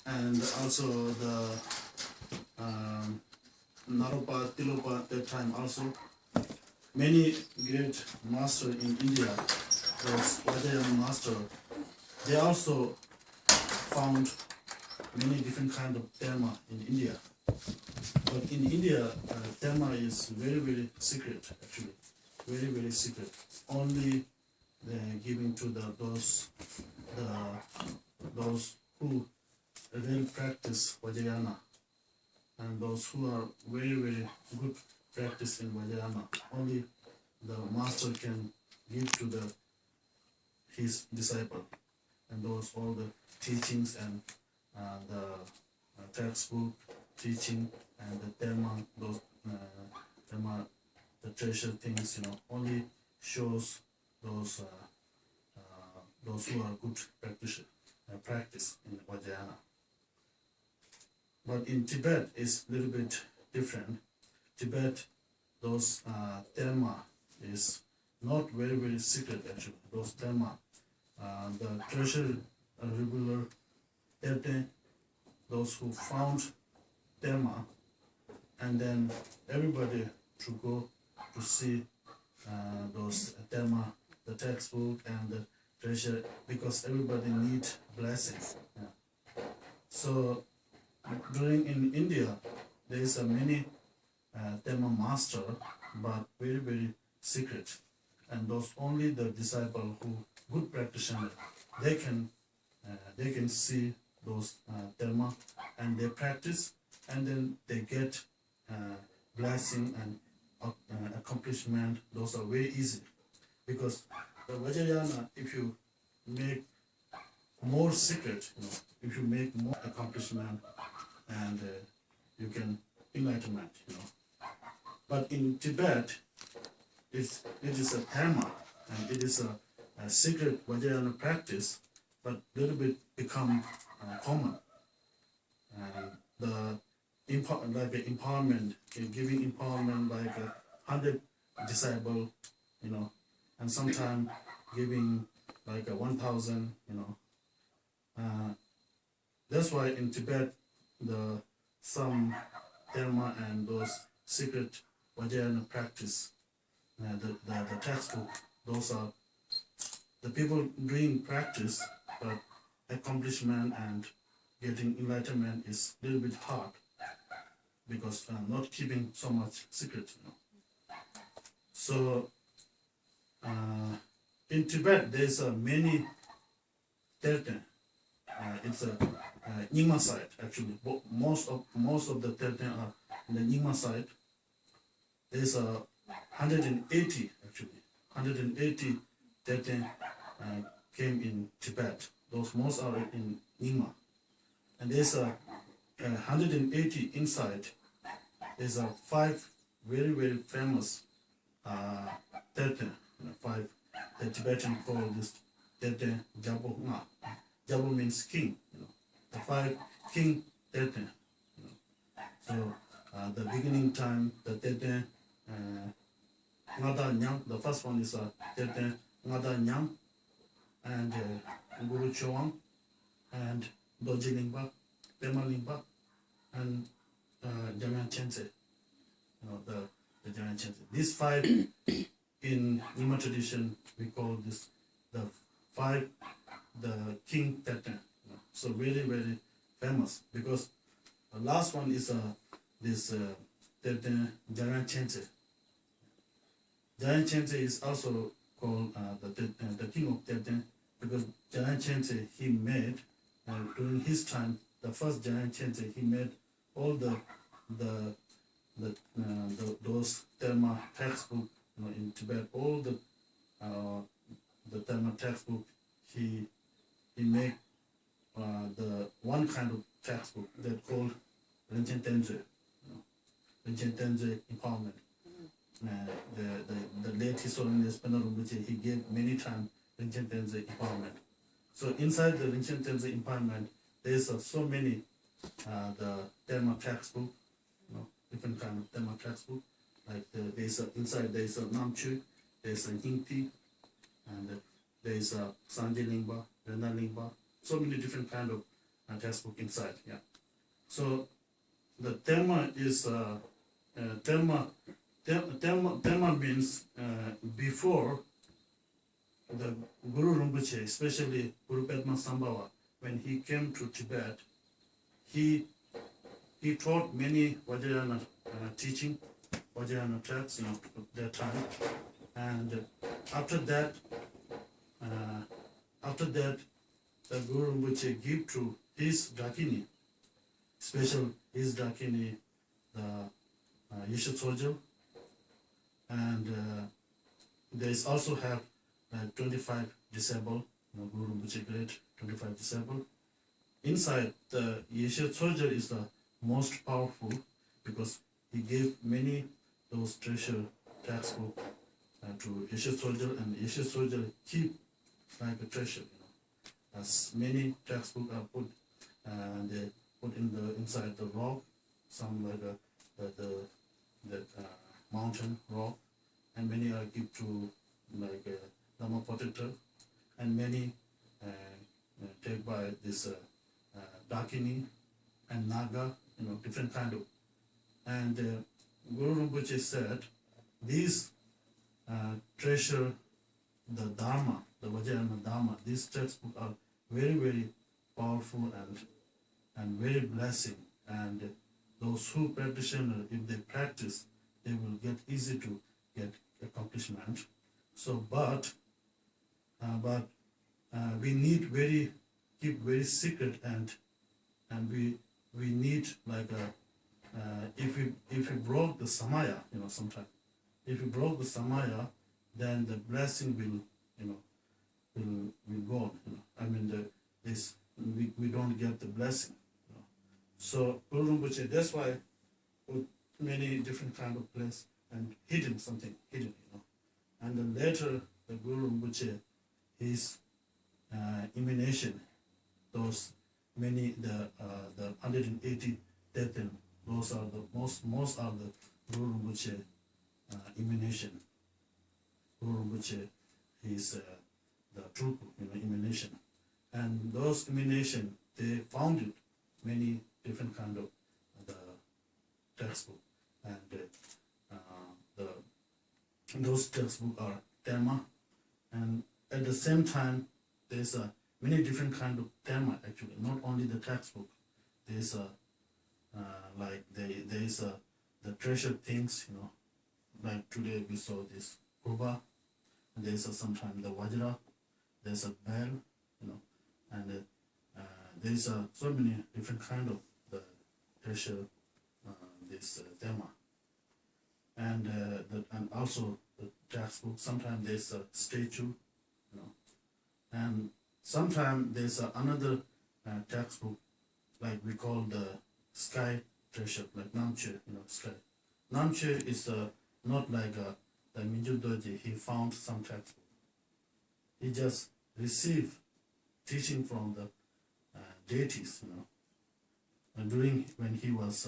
and also the Naropa, Tilopa that time also. Many great master in India, those Vajrayana master, they also found many different kind of Terma in India. But in India, Terma is very, very secret actually, very, very secret. Only giving to those who really practice Vajrayana, and those who are very, very good practice in Vajrayana. Only the master can give to his disciple, and those all the teachings and the textbook teaching and the Terma, those Terma, the treasure things, only shows those who are good practice in Vajrayana. But in Tibet, it's a little bit different. Tibet, those Terma is not very, very secret actually. Those Terma, the treasure regular Tete, those who found Terma, and then everybody to go to see those Terma, the textbook and the treasure, because everybody need blessings. Yeah. So during in India, there is a many Terma master, but very, very secret, and those only the disciple who good practitioner, they can see those Terma and they practice, and then they get blessing and accomplishment. Those are very easy, because the Vajrayana, if you make more secret, if you make more accomplishment, and you can enlightenment, But in Tibet, it is a Terma, and it is a secret Vajrayana practice, but little bit become common. And the empowerment, giving empowerment like 100 disciple, and sometimes giving like 1,000, That's why in Tibet, some Terma and those secret Vajrayana practice, the textbook, those are the people doing practice, but accomplishment and getting enlightenment is a little bit hard, because not keeping so much secret. So in Tibet, there's many Terten. It's a Nyingma side actually. Most of the Terten are in the Nyingma side. There's 180 actually. 180 Terten came in Tibet. Those most are in Nyingma. And there's 180 inside. There's 5 very, very famous Terten. 5, the Tibetan call this Terten Jabo Nga. Jabo means king. The 5 king Terten. So the beginning time, the Terten Ngada Nyang. The first one is Terten Ngada Nyang, and Guru Chowang, and Doji Lingpa, Pema Lingpa, and Jamyan Chense. The Jamyan Chense. These 5 in Nyingma tradition, we call this the 5 the king Terten. So really, very famous, because the last one is this Terten Jamyan Chense. Jamyan Chense is also called the king of Terten, because Jamyan Chense he made during his time. The first Jamyan Chense he made all those Terma textbook in Tibet. All the Terma textbook he made the one kind of textbook that called Rinchen Tenze. Rinchen Tenze empowerment. The late historian he gave many times Rinchen Tenze empowerment. So inside the Rinchen Tenze empowerment, there's so many the Terma textbook, different kind of Terma textbook. Like inside there's a Namchu, there's a Yingti, and there's a Sanje Lingpa, Renda Lingpa. So many different kind of textbook inside. Yeah. So the Terma is Terma means before the Guru Rinpoche, especially Guru Padma Sambhava, when he came to Tibet, he taught many Vajrayana teaching, Vajrayana texts, at that time, and after that, the Guru Rinpoche gave to his Dakini, special his Dakini, the Yeshe Tsogyal, and they also have 25 disabled, Guru Rinpoche great 25 disabled. Inside, the Yeshe Tsogyal is the most powerful because he gave many those treasure textbook to Yeshe Tsogyal, and Yeshe Tsogyal keep like a treasure. As many textbooks are put, they put in the inside the rock, some like the mountain rock, and many are give to like Lhamo protector, and many take by this Dakini and Naga, different kind of. And Guru Rinpoche said, these treasure, the Dharma, the Vajrayana Dharma, these textbooks are very, very powerful and very blessing. And those who practitioner, if they practice, they will get easy to get accomplishment. So, but we need keep very secret, and we need like if we broke the samaya, sometime if we broke the samaya, then the blessing will go. I mean we don't get the blessing. So Guru Rinpoche, that's why put many different kind of place and hidden something hidden. And then later the Guru Rinpoche, his emanation, those many the 180 Teten, those are the most are the Guru Rinpoche emanation. Guru Rinpoche is the Tulku, emanation, and those emanation they founded many different kind of the textbook, and those textbooks are Terma, and at the same time there's many different kind of Terma actually, not only the textbook. There's like there's the treasure things, like today we saw this Kuba, and there's sometimes the Vajra, there's a bell, and there's so many different kind of the treasure, this Terma, and and also the textbook. Sometimes there's a statue, and sometimes there's another textbook, like we call the sky treasure, like Namche, sky. Namche is not like the Mingyur Dorje. He found some textbook. He just received teaching from the deities, And during when he was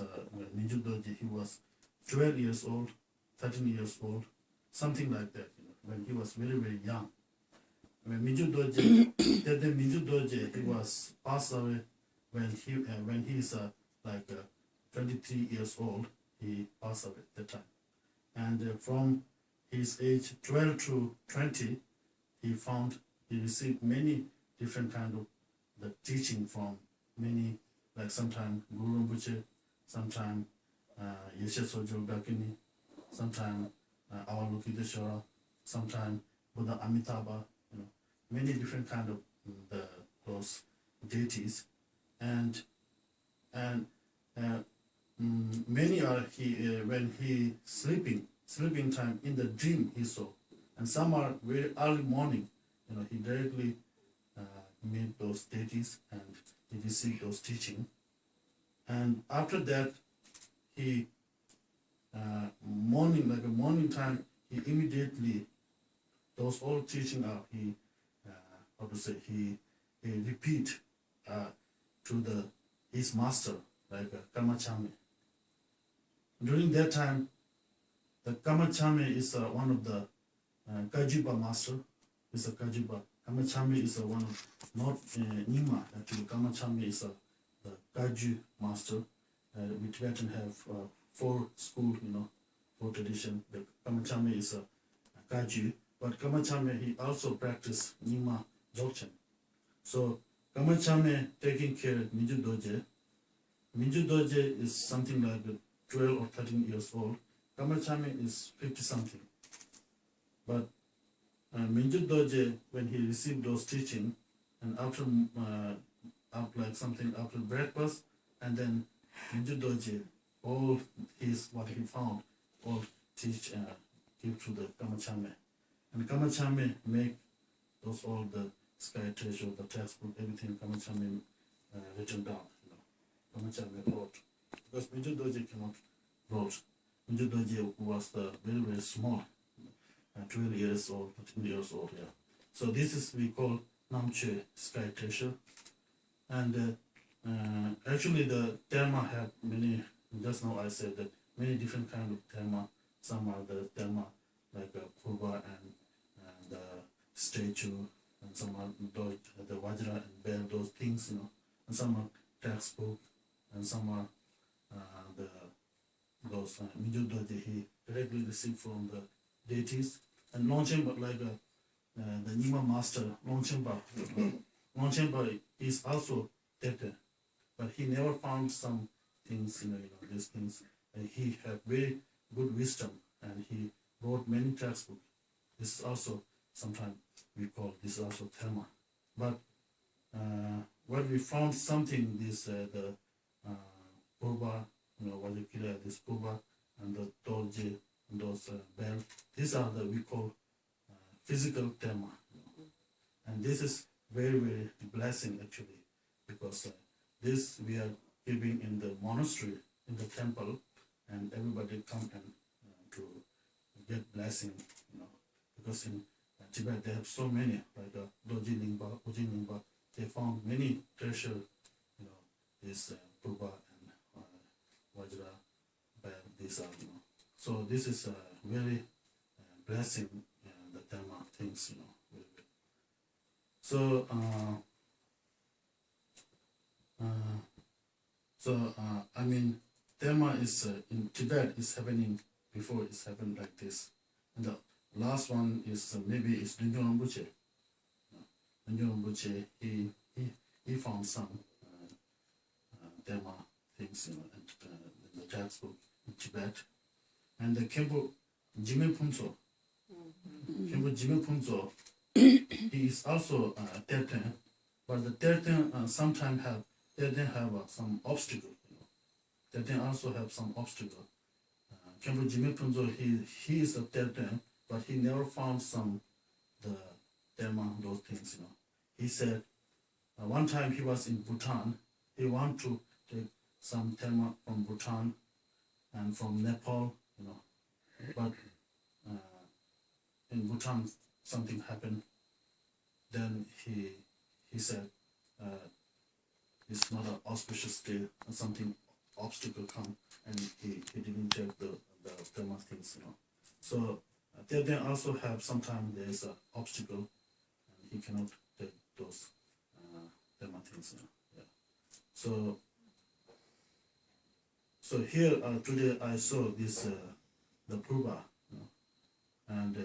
Mingyur Dorje, he was 12 years old, 13 years old, something like that. When he was very, very young. When Mingyur Dorje, he was passed away when he is like 23 years old. He passed away at that time, and from his age 12 to 20, he received many different kind of the teaching from many, like sometime Guru Rinpoche, sometime Yeshe Tsogyal Dakini, sometime Avalokiteshvara, sometime Buddha Amitabha, many different kind of those deities, and many are when he sleeping time in the dream he saw, and some are very early morning, he directly meet those deities and he received those teaching, and after that he morning time he immediately those all teaching are he repeat to his master, like Kamachame. During that time, the Kamachame is one of the Kajiba master. Is a Kajiba. Kamachame is one of not Nima. Actually, Kamachame is Kaju master. We Tibetan have 4 school, 4 tradition. The Kamachame is a Kaju, but Kamachame he also practice Nima Dzogchen. So Kamachame taking care of Minju Doje. Minju Doje is something like 12 or 13 years old. Kamachame is 50 something. But Minju Doje, when he received those teaching, and after after breakfast, and then Minju Doje, all his what he found, all teach give to the Kamachame, and Kamachame make those all the sky treasure, the textbook, everything Kamachame written down. Kamachame wrote because Minju Doje cannot wrote. Minju Doje was very very small, 12 years old, 13 years old. Yeah. So this is we call Namche sky treasure, and actually the Terma have many. Just now I said that many different kind of Terma. Some are the Terma like Purva and the statue, and some are the Vajra and Bell, those things, and some are textbook, and some are those Minju Doje he directly received from the deities, and Longchenpa like the Nima master Longchenpa. Longchenpa is also Tete, but he never found some things, these things. He had very good wisdom, and he wrote many textbooks. This is also sometimes we call this also Terma. But what we found something this the Purva, what you call this Purva and the Dorje and those bell. These are the we call physical Terma, and this is very very blessing actually, because this we are giving in the monastery, in the temple, and everybody come and to get blessing, because in Tibet they have so many, like Doji Lingpa, Uji Lingpa, they found many treasure, this Purva and Vajra, these are, So this is a very blessing, the Terma things, very good. So, I mean, Terma is in Tibet is happening before it's happened like this. And the last one is maybe it's Dungyong Rinpoche. Dungyong Rinpoche, he found some Terma things, in the textbook in Tibet. And the Khenpo Jime Punso, Khenpo Jime Punso, he is also Terten, but the Terten sometimes have some obstacle. Terten also have some obstacle. Khenpo Jime Punso, he is a Terten, but he never found the Terma, those things. He said one time he was in Bhutan, he want to take some Terma from Bhutan and from Nepal, but in Bhutan something happened. Then he said it's not an auspicious day, and something obstacle come, and he didn't take the Terma things, So they also have sometimes there is an obstacle, and he cannot take those Terma things. Yeah. So here today I saw this the Purva, and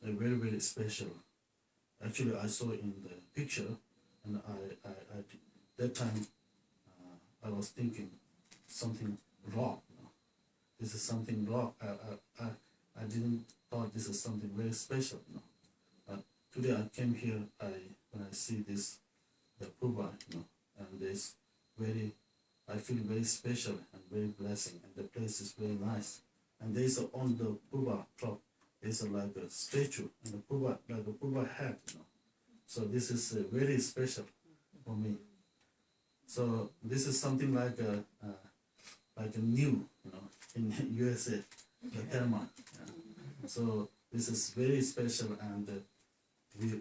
very very special. Actually, I saw in the picture, and I that time I was thinking something rock. This is something rock. I didn't thought this is something very special. But today I came here. When I see this the Purva, and this I feel very special and very blessing, and the place is very nice. And there is on the Purva top, there's like a statue, and the Purva, like the Purva head, So this is very special for me. So this is something like a new, in USA, the Terma. So this is very special, and we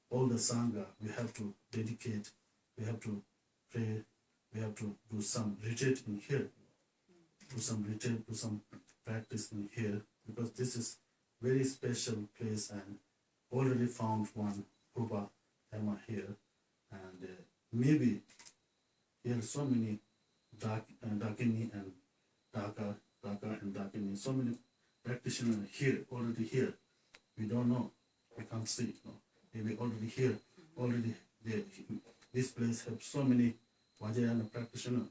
all the Sangha, we have to dedicate, we have to pray, we have to do some retreat in here, do some retreat, do some practice in here, because this is very special place, and already found one Purva Terma here, and maybe here so many Dakini and Dhaka and Dakini, so many practitioners here, already here. We don't know, we can't see, maybe already here, already there. This place have so many Vajrayana practitioners,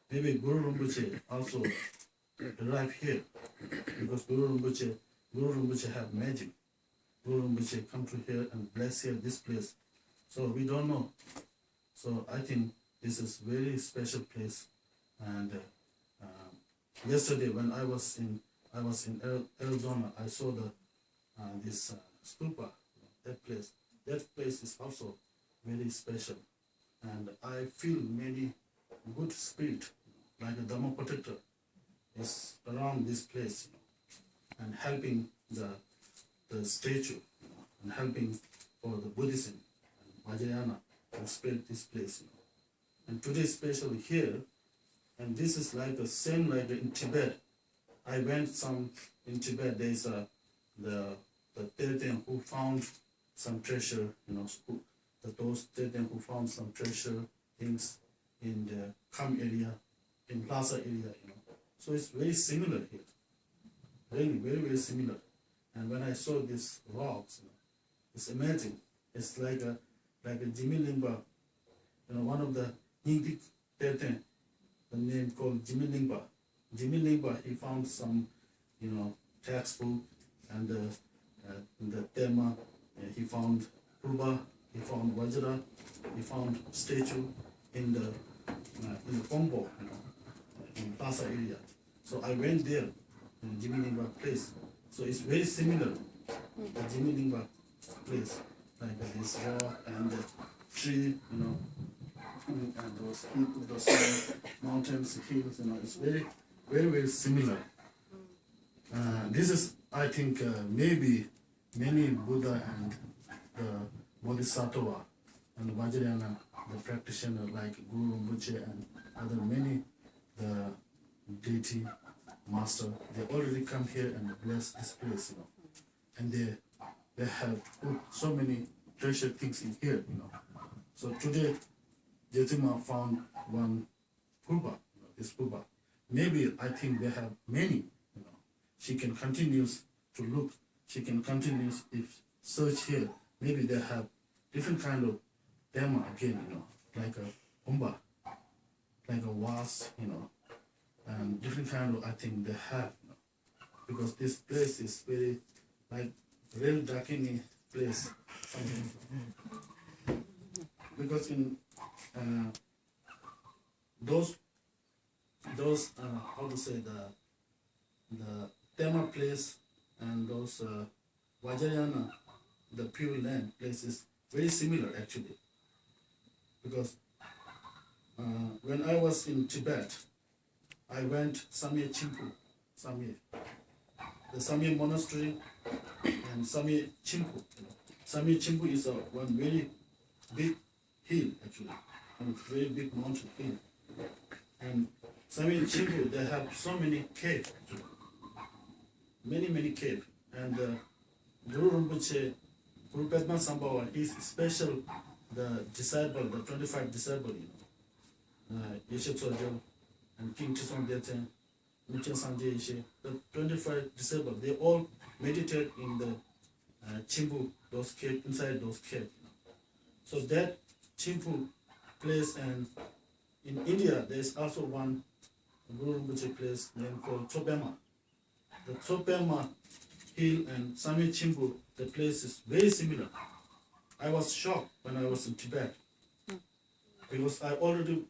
Maybe Guru Rinpoche also arrived here, because Guru Rinpoche have magic. Guru Rinpoche come to here and bless here this place. So we don't know. So I think this is very special place. And yesterday when I was in Arizona, I saw this stupa. That place is also very special. And I feel many good spirit, like a Dhamma protector, is around this place, and helping the statue, and helping for the Buddhism and Vajrayana to spread this place. And today, especially here, and this is like the same like in Tibet. I went in Tibet. There is the Tibetan who found some treasure, those Tibetan who found some treasure things in the Kham area, in Plaza area, So it's very similar here. Really, very, very similar. And when I saw these rocks, it's amazing. It's like a Jimmy Limba, one of the Hindi Tibetan, the name called Jimmy Limba. Jimmy Limba, he found some, textbook and the Terma, he found Purba, he found Vajra, he found statue in the Pombo, in Plaza area. So I went there in Jimmy Limba place. So it's very similar, the Jimmy Limba place, like this rock and the tree, and those mountains, hills, it's very, very, very similar. This is, I think, maybe many Buddha and the Bodhisattva and Vajrayana, the practitioner like Guru Rinpoche and other many, the deity master, they already come here and bless this place, and they have put so many treasure things in here, So today, Jetsunma found one Purba, this Purba. Maybe I think they have many, She can continue to look, she can continue if search here. Maybe they have different kind of Terma again, like a Humba, like a Was, and different kind of, I think they have, because this place is very, like, real Dakini place. Because in those how to say, the Terma place and those Vajrayana, the pure land places, very similar actually. Because when I was in Tibet, I went Samye Chimpu, the Samye monastery and Samye Chimpu. Samye Chimpu is one very big hill actually, and very big mountain hill. And Samye Chimpu, they have so many caves actually. Many caves. And Guru Rinpoche, Guru Padma Sambhava, he's special, the disciple, the 25 disciple, Yeshe Tsojo, and King Chisong Deten, Michen Sanje Yeshe, the 25 disciples, they all meditate in the Chimpu, those caves, inside those caves. So that Chimpu place, and in India, there is also one Guru Rinpoche place named called Chopema. The Chopema hill and Samye Chimpu, the place is very similar. I was shocked when I was in Tibet, because I already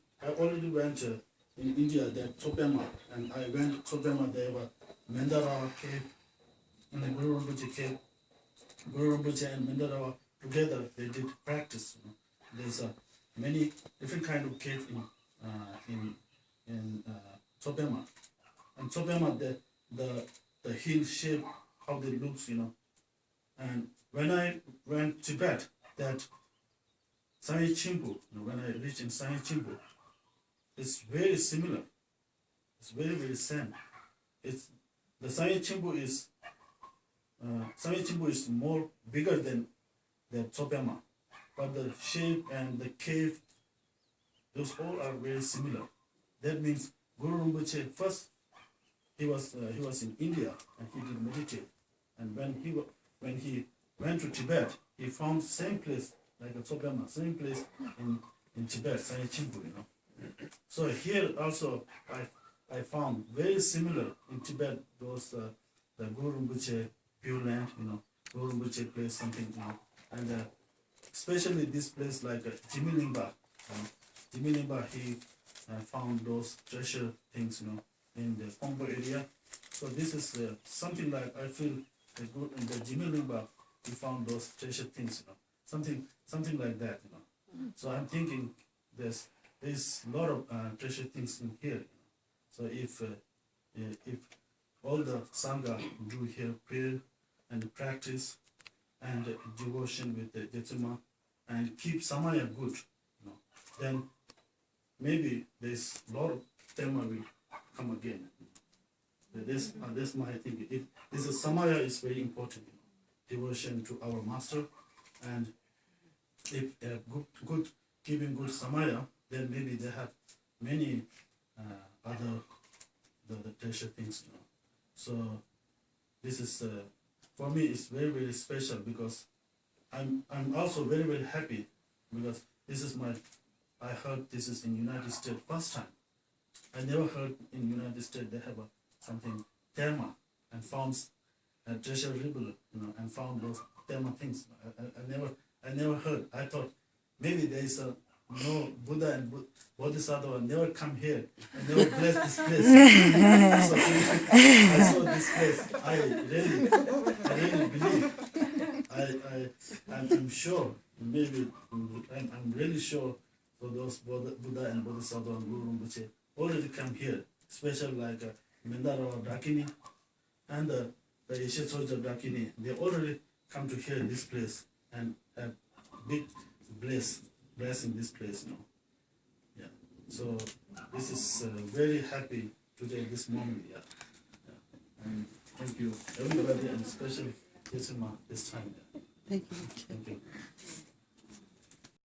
went in India, that Chopema, and I went to Chopema. There were Mandarawa cave and the Guru Rinpoche cave. Guru Rinpoche and Mandarawa together, they did practice. There's many different kind of cave in Chopema, and Chopema, the hill shape, how they looks, And when I went to Tibet, that Samye Chimpu, when I reached in Samye Chimpu, it's very similar. It's very, very same. It's the Samye Chimpu is more bigger than the Chopema, but the shape and the cave, those all are very similar. That means Guru Rinpoche first he was in India and he did meditate, and when he went to Tibet, he found same place like a Tsokama, same place in Tibet, Sayachimpu, you know. So here also I found very similar in Tibet those the Guru Rinpoche Pure Land, you know, Guru Rinpoche place something, you know, and especially this place like Jimilingba. Jimilingba, he found those treasure things, you know, in the Pombo area. So this is something like I feel in the Jimilingba, he found those treasure things, you know, something like that, you know. So I'm thinking there's a lot of treasure things in here. You know? So if all the Sangha do here prayer and practice and devotion with the Jetsunma and keep Samaya good, you know, then maybe there's a lot of Terma will come again. That's my thinking. If this is Samaya is very important, you know, devotion to our master, and if good keeping good Samaya, then maybe they have many other the treasure things, you know. So this is for me it's very, very special, because I'm also very, very happy, because this is I heard this is in United States first time. I never heard in United States they have something Terma and found a treasure river, you know, and found those Terma things. I never heard. I thought maybe there is no Buddha and Bodhisattva never come here and never bless this place. So I saw this place. I really believe. I'm sure. Maybe I'm really sure. So those Buddha and Bodhisattva and Guru Rinpoche already come here, especially like Mendara or Dakini and the Yeshe of Dakini. They already come to here, this place, and have big blessing this place, you know. Yeah. So this is very happy today, this moment. Yeah. And thank you everybody, and especially Jetsunma this time. Yeah. Thank you. Thank you.